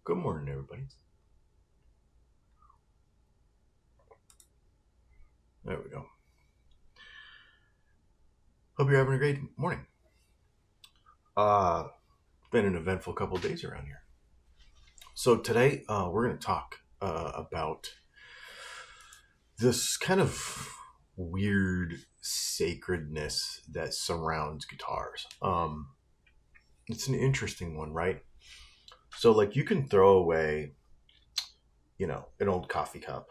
Good morning, everybody. There we go. Hope you're having a great morning. Been an eventful couple days around here. So today we're going to talk about this kind of weird sacredness that surrounds guitars. It's an interesting one, right? So, like, you can throw away, an old coffee cup.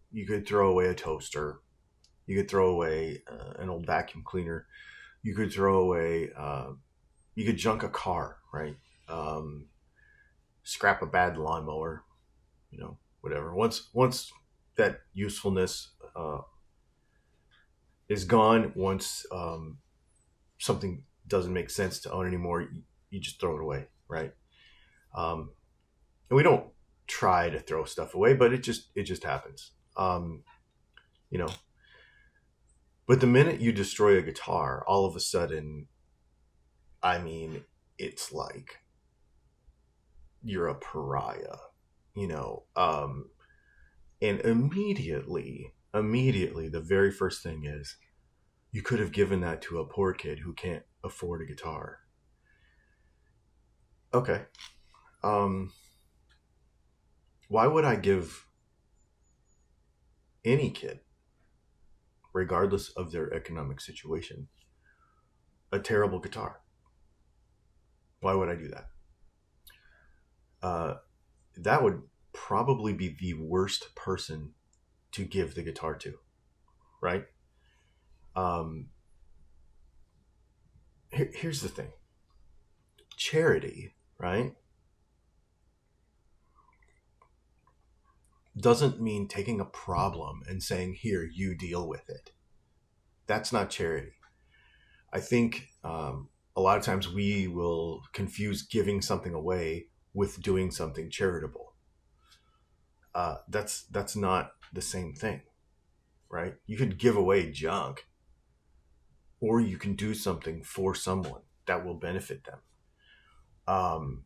You could throw away a toaster. You could throw away an old vacuum cleaner. You could throw away you could junk a car, right? Um, Scrap a bad lawnmower, whatever. Once that usefulness is gone, once something doesn't make sense to own anymore, you just throw it away, right? Um, and we don't try to throw stuff away, but it just happens. You know, but the minute you destroy a guitar, all of a sudden, I mean, it's like you're a pariah, you know. And immediately, the very first thing is you could have given that to a poor kid who can't afford a guitar. Okay. Um, why would I give any kid, regardless of their economic situation, a terrible guitar? Why would I do that? Uh, that would probably be the worst person to give the guitar to, right? Um, here's the thing. Charity, right, doesn't mean taking a problem and saying, here, you deal with it. That's not charity. I think a lot of times we will confuse giving something away with doing something charitable. That's not the same thing, right? You could give away junk, or you can do something for someone that will benefit them. Um,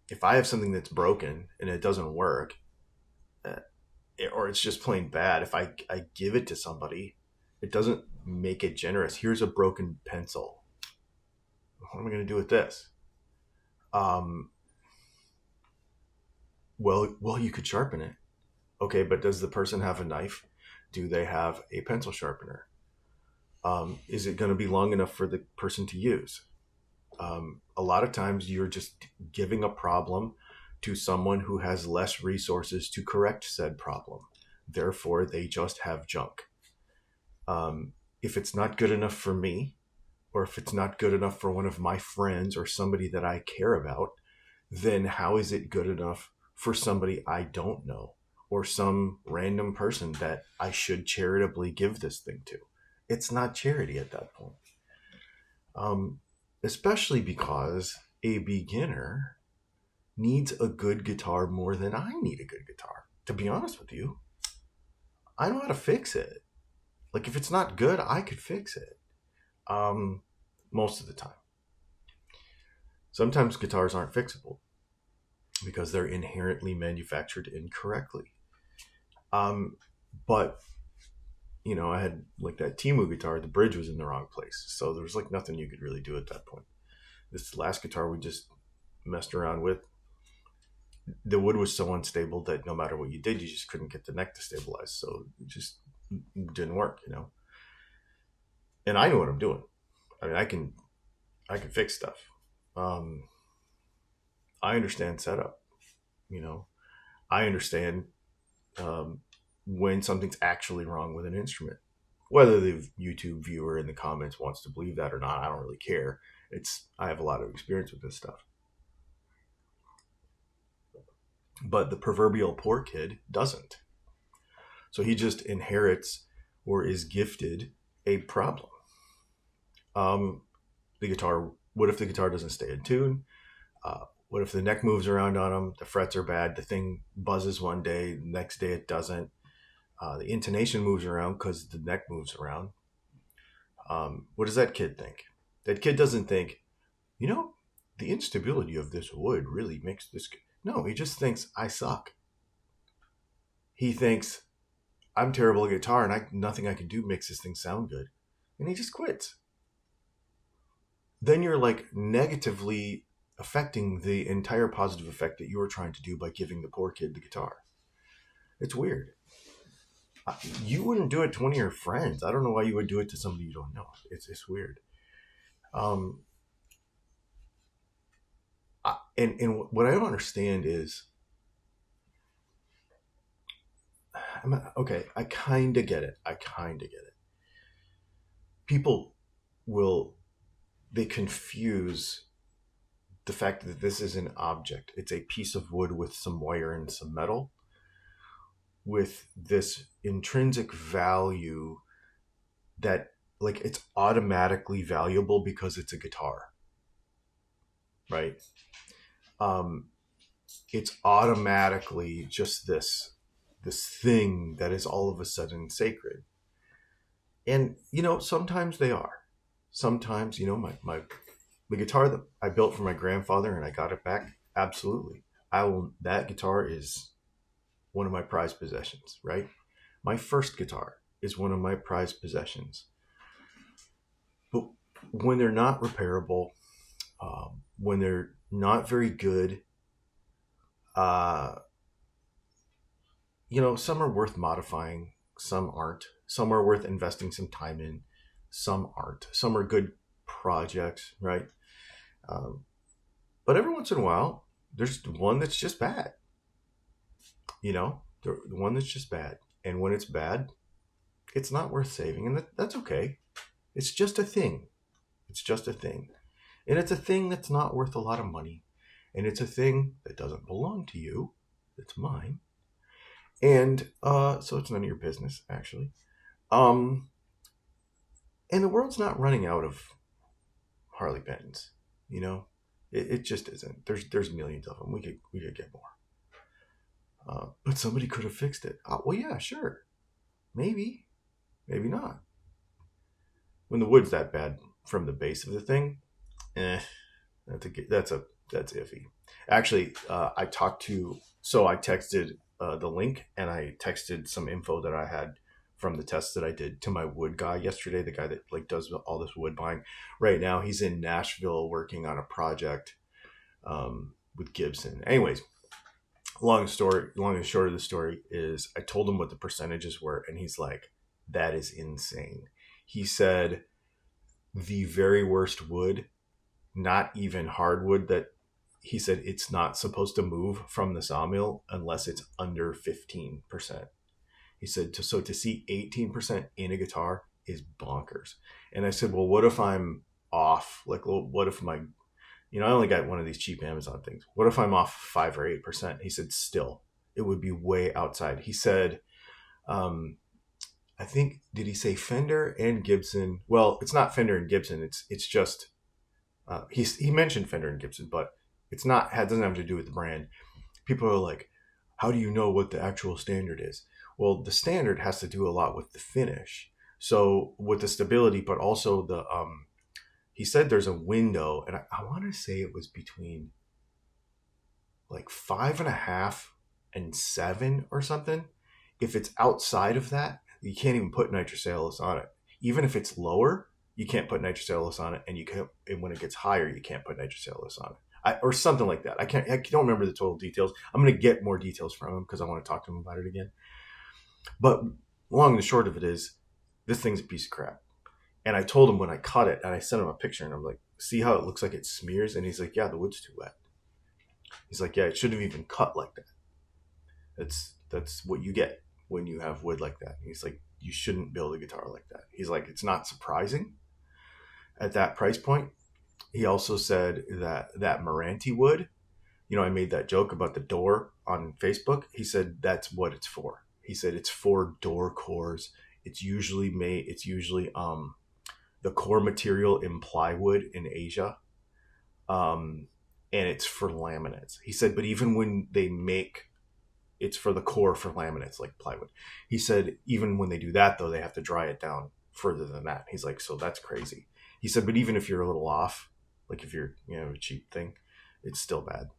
if I have something that's broken and it doesn't work, uh, or it's just plain bad, if I give it to somebody, it doesn't make it generous. Here's a broken pencil. What am I going to do with this? Um, well, you could sharpen it. Okay, but does the person have a knife? Do they have a pencil sharpener? Is it going to be long enough for the person to use? A lot of times you're just giving a problem to someone who has less resources to correct said problem. Therefore, they just have junk. If it's not good enough for me, or if it's not good enough for one of my friends or somebody that I care about, then how is it good enough for somebody I don't know or some random person that I should charitably give this thing to? It's not charity at that point. Um, Especially because a beginner needs a good guitar more than I need a good guitar. To be honest with you, I know how to fix it. Like, if it's not good, I could fix it. Um, Most of the time. Sometimes guitars aren't fixable because they're inherently manufactured incorrectly. Um, but I had like that Timu guitar. The bridge was in the wrong place, so there was like nothing you could really do at that point. This last guitar we just messed around with, the wood was so unstable that no matter what you did, you just couldn't get the neck to stabilize. So it just didn't work. And I know what I'm doing. I mean, I can fix stuff. Um, I understand setup. You know, I understand um, when something's actually wrong with an instrument. Whether the YouTube viewer in the comments wants to believe that or not, I don't really care. I have a lot of experience with this stuff. But the proverbial poor kid doesn't. So he just inherits or is gifted a problem. The guitar, what if the guitar doesn't stay in tune? What if the neck moves around on him? The frets are bad. The thing buzzes one day, the next day it doesn't. The intonation moves around because the neck moves around. What does that kid think? That kid doesn't think, you know, the instability of this wood really makes this. No, he just thinks I suck. He thinks I'm terrible at guitar and nothing I can do makes this thing sound good. And he just quits. Then you're like negatively affecting the entire positive effect that you were trying to do by giving the poor kid the guitar. It's weird. You wouldn't do it to one of your friends. I don't know why you would do it to somebody you don't know. It's weird. And what I don't understand is, okay, I kind of get it. People they confuse the fact that this is an object. It's a piece of wood with some wire and some metal, with this intrinsic value that, like, it's automatically valuable because it's a guitar, right? It's automatically just this thing that is all of a sudden sacred. And sometimes they are. Sometimes the guitar that I built for my grandfather and I got it back, absolutely. That guitar is one of my prized possessions, right? My first guitar is one of my prized possessions. But when they're not repairable, when they're not very good, some are worth modifying, some aren't. Some are worth investing some time in, some aren't. Some are good projects, right? But every once in a while, there's one that's just bad. The one that's just bad. And when it's bad, it's not worth saving. And that's okay. It's just a thing. It's just a thing. And it's a thing that's not worth a lot of money. And it's a thing that doesn't belong to you. It's mine. And so it's none of your business, actually. And the world's not running out of Harley Benton's. It just isn't. There's millions of them. We could get more. But somebody could have fixed it. Well, yeah, sure. Maybe not. When the wood's that bad from the base of the thing, that's iffy. Actually, I texted the link, and I texted some info that I had from the tests that I did to my wood guy yesterday, the guy that does all this wood buying. Right now, he's in Nashville working on a project with Gibson. Anyways, long and short of the story is I told him what the percentages were, and he's like, that is insane. He said the very worst wood, not even hardwood, that he said it's not supposed to move from the sawmill unless it's under 15%. He said to see 18% in a guitar is bonkers. And I said, well, what if I'm off? Like, well, what if I only got one of these cheap Amazon things. What if I'm off 5 or 8%? He said, still, it would be way outside. He said, I think, did he say Fender and Gibson? Well, it's not Fender and Gibson. It's just, he mentioned Fender and Gibson, but doesn't have to do with the brand. People are like, how do you know what the actual standard is? Well, the standard has to do a lot with the finish. So with the stability, but also he said there's a window, and I want to say it was between like 5.5 and 7 or something. If it's outside of that, you can't even put nitrocellulose on it. Even if it's lower, you can't put nitrocellulose on it, and when it gets higher, you can't put nitrocellulose on it, or something like that. I don't remember the total details. I'm going to get more details from him because I want to talk to him about it again. But long and the short of it is, this thing's a piece of crap. And I told him when I cut it, and I sent him a picture, and I'm like, see how it looks like it smears? And he's like, yeah, the wood's too wet. He's like, yeah, it shouldn't have even cut like that. That's what you get when you have wood like that. And he's like, you shouldn't build a guitar like that. He's like, it's not surprising at that price point. He also said that Meranti wood, I made that joke about the door on Facebook. He said that's what it's for. He said it's for door cores. It's usually the core material in plywood in Asia. And it's for laminates. He said, but even when they make, it's for the core for laminates like plywood. He said, even when they do that, though, they have to dry it down further than that. He's like, so that's crazy. He said, but even if you're a little off, like if you're, a cheap thing, it's still bad.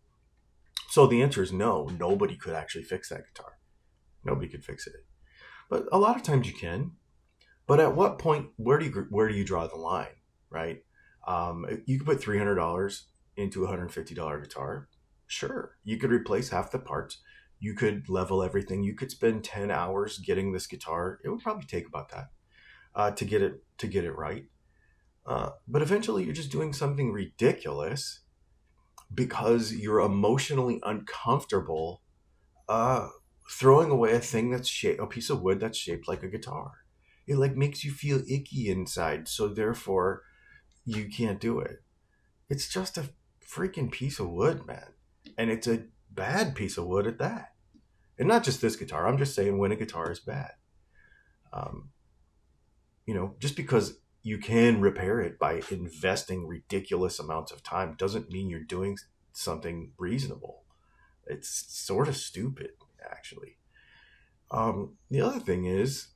So the answer is no. Nobody could actually fix that guitar. Nobody could fix it. But a lot of times you can. But at what point, where do you draw the line, right? You could put $300 into a $150 guitar. Sure, you could replace half the parts. You could level everything. You could spend 10 hours getting this guitar. It would probably take about that to get it right. But eventually, you're just doing something ridiculous because you're emotionally uncomfortable throwing away a thing a piece of wood that's shaped like a guitar. It like makes you feel icky inside, so therefore you can't do it. It's just a freaking piece of wood, man. And it's a bad piece of wood at that. And not just this guitar. I'm just saying when a guitar is bad. Just because you can repair it by investing ridiculous amounts of time doesn't mean you're doing something reasonable. It's sort of stupid, actually. The other thing is,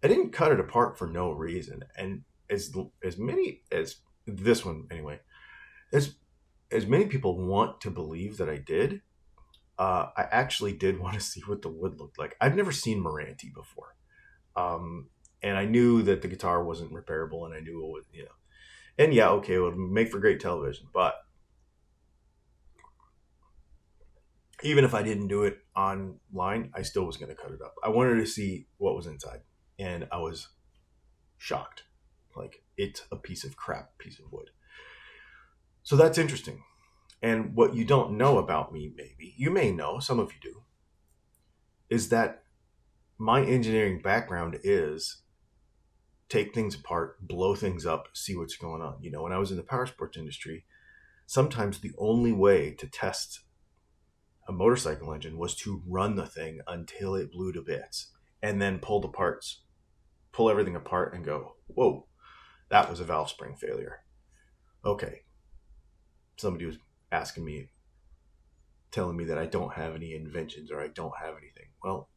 I didn't cut it apart for no reason. And as many as this one anyway, as many people want to believe that I did, I actually did want to see what the wood looked like. I've never seen Meranti before. And I knew that the guitar wasn't repairable, and I knew it would, and yeah, okay, it would make for great television, but even if I didn't do it online, I still was going to cut it up. I wanted to see what was inside, and I was shocked. Like, it's a piece of crap, piece of wood. So that's interesting. And what you don't know about me, maybe, you may know, some of you do, is that my engineering background is take things apart, blow things up, see what's going on. When I was in the power sports industry, sometimes the only way to test a motorcycle engine was to run the thing until it blew to bits and then pull everything apart and go, whoa, that was a valve spring failure. Okay. Somebody was telling me that I don't have any inventions or I don't have anything. Well,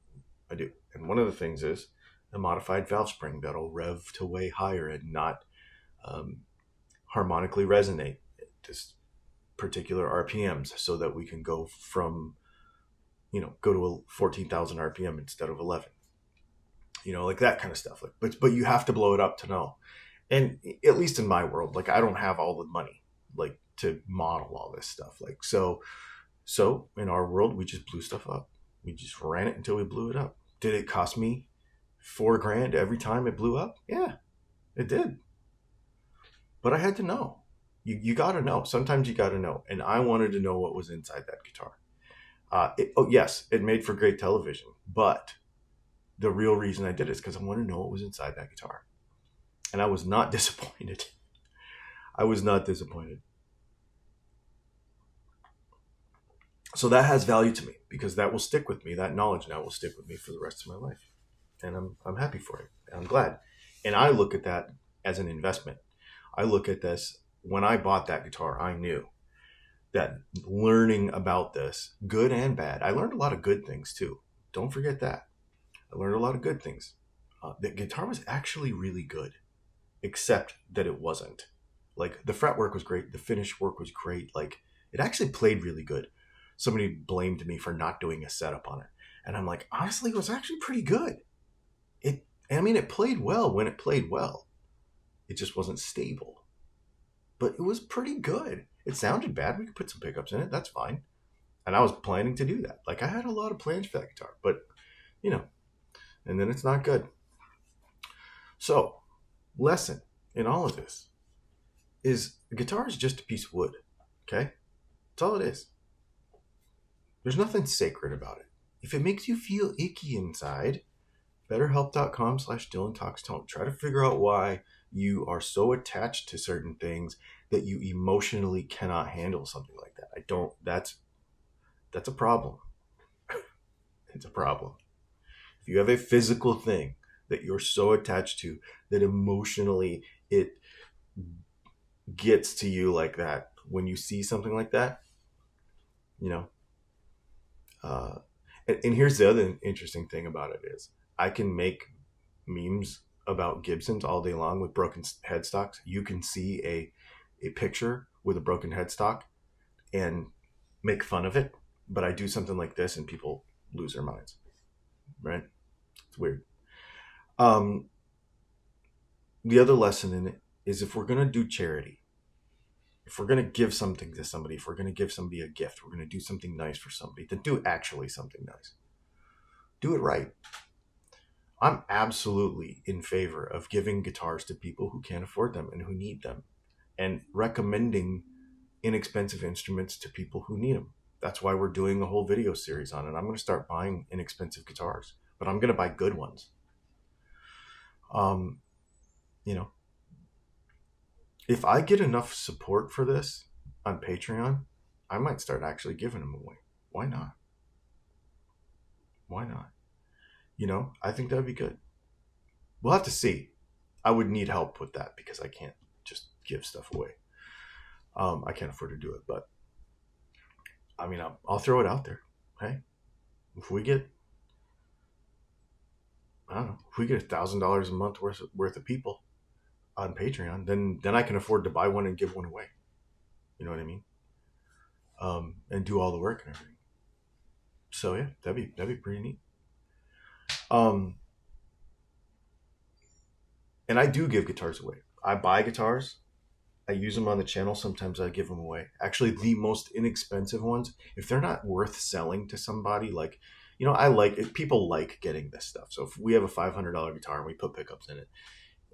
I do. And one of the things is a modified valve spring that'll rev to way higher and not harmonically resonate just particular RPMs, so that we can go from, go to a 14,000 RPM instead of 11. Like that kind of stuff. Like, but you have to blow it up to know. And at least in my world, like, I don't have all the money, like, to model all this stuff. Like, so in our world, we just blew stuff up. We just ran it until we blew it up. Did it cost me $4,000 every time it blew up? Yeah, it did. But I had to know. You got to know. Sometimes you got to know. And I wanted to know what was inside that guitar. Yes, it made for great television. But the real reason I did it is because I wanted to know what was inside that guitar. And I was not disappointed. I was not disappointed. So that has value to me, because that will stick with me. That knowledge now will stick with me for the rest of my life. And I'm happy for it. And I'm glad. And I look at that as an investment. I look at this, when I bought that guitar, I knew that learning about this, good and bad, I learned a lot of good things too. Don't forget that. I learned a lot of good things. The guitar was actually really good, except that it wasn't. Like, the fretwork was great. The finish work was great. Like, it actually played really good. Somebody blamed me for not doing a setup on it. And I'm like, honestly, it was actually pretty good. It played well when it played well. It just wasn't stable. But it was pretty good. It sounded bad. We could put some pickups in it. That's fine. And I was planning to do that. Like, I had a lot of plans for that guitar. But, and then it's not good. So, lesson in all of this is the guitar is just a piece of wood. Okay? That's all it is. There's nothing sacred about it. If it makes you feel icky inside, betterhelp.com/DylanTalksTone. Try to figure out why you are so attached to certain things that you emotionally cannot handle something like that. That's a problem. It's a problem. If you have a physical thing that you're so attached to that emotionally it gets to you like that, when you see something like that, and here's the other interesting thing about it is I can make memes about Gibsons all day long with broken headstocks. You can see a picture with a broken headstock, and make fun of it, but I do something like this and people lose their minds, right? It's weird. Um, the other lesson in it is if we're going to do charity, if we're going to give something to somebody, if we're going to give somebody a gift, we're going to do something nice for somebody, then do actually something nice. Do it right. I'm absolutely in favor of giving guitars to people who can't afford them and who need them, and recommending inexpensive instruments to people who need them. That's why we're doing a whole video series on it. I'm going to start buying inexpensive guitars, but I'm going to buy good ones. Um, you know, if I get enough support for this on Patreon, I might start actually giving them away. Why not? Why not? You know, I think that'd be good. We'll have to see. I would need help with that because I can't just give stuff away. I can't afford to do it, but I mean, I'll throw it out there. Hey, if we get, I don't know, if we get $1,000 a month worth of people on Patreon, then I can afford to buy one and give one away. You know what I mean? And do all the work and everything. So yeah, that'd be pretty neat. And I do give guitars away. I buy guitars. I use them on the channel. Sometimes I give them away. Actually, the most inexpensive ones, if they're not worth selling to somebody, like, you know, I like it. People like getting this stuff. So if we have a $500 guitar and we put pickups in it,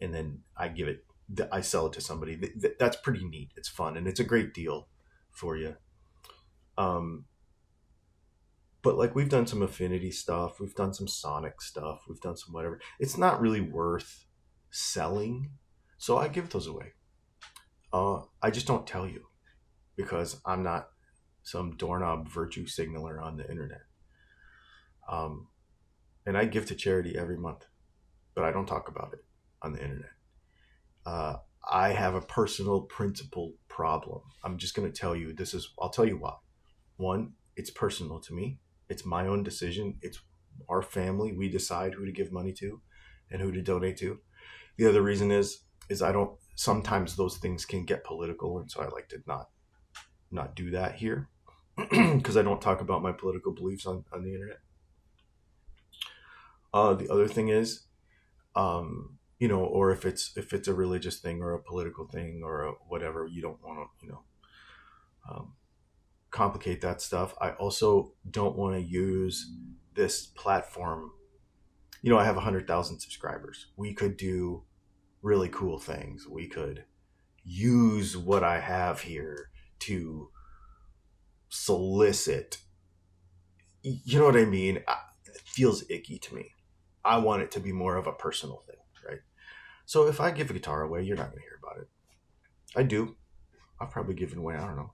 and then I sell it to somebody, that's pretty neat. It's fun and it's a great deal for you. But like, we've done some Affinity stuff, we've done some Sonic stuff, we've done some whatever. It's not really worth selling, so I give those away. I just don't tell you because I'm not some doorknob virtue signaler on the internet. And I give to charity every month, but I don't talk about it on the internet. I have a personal principle problem. I'm just going to tell you I'll tell you why. One, it's personal to me. It's my own decision. It's our family. We decide who to give money to and who to donate to. The other reason is sometimes those things can get political. And so I like to not do that here because I don't talk about my political beliefs on the internet. The other thing is, you know, or if it's a religious thing or a political thing or a whatever, you don't want to, you know, complicate that stuff. I also don't want to use this platform. You know, I have 100,000 subscribers. We could do really cool things. We could use what I have here to solicit. You know what I mean? It feels icky to me. I want it to be more of a personal thing, right? So if I give a guitar away, you're not going to hear about it. I do. I've probably given away, I don't know.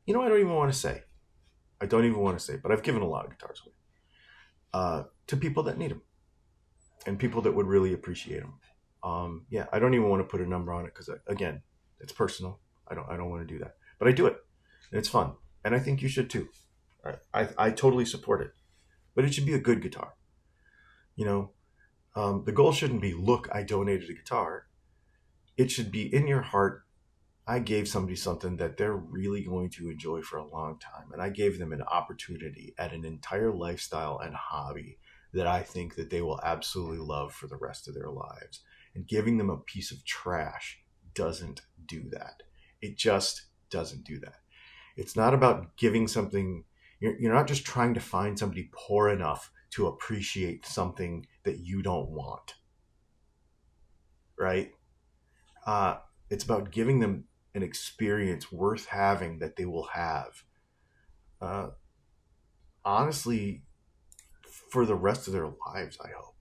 You know, I don't even want to say. But I've given a lot of guitars away to people that need them and people that would really appreciate them. Yeah, I don't even want to put a number on it because, again, it's personal. I don't want to do that, but I do it, and it's fun, and I think you should too. I totally support it, but it should be a good guitar. You know, the goal shouldn't be, look, I donated a guitar. It should be in your heart, I gave somebody something that they're really going to enjoy for a long time. And I gave them an opportunity at an entire lifestyle and hobby that I think that they will absolutely love for the rest of their lives. And giving them a piece of trash doesn't do that. It just doesn't do that. It's not about giving something. You're not just trying to find somebody poor enough to appreciate something that you don't want. Right? It's about giving them an experience worth having that they will have, honestly, for the rest of their lives, I hope.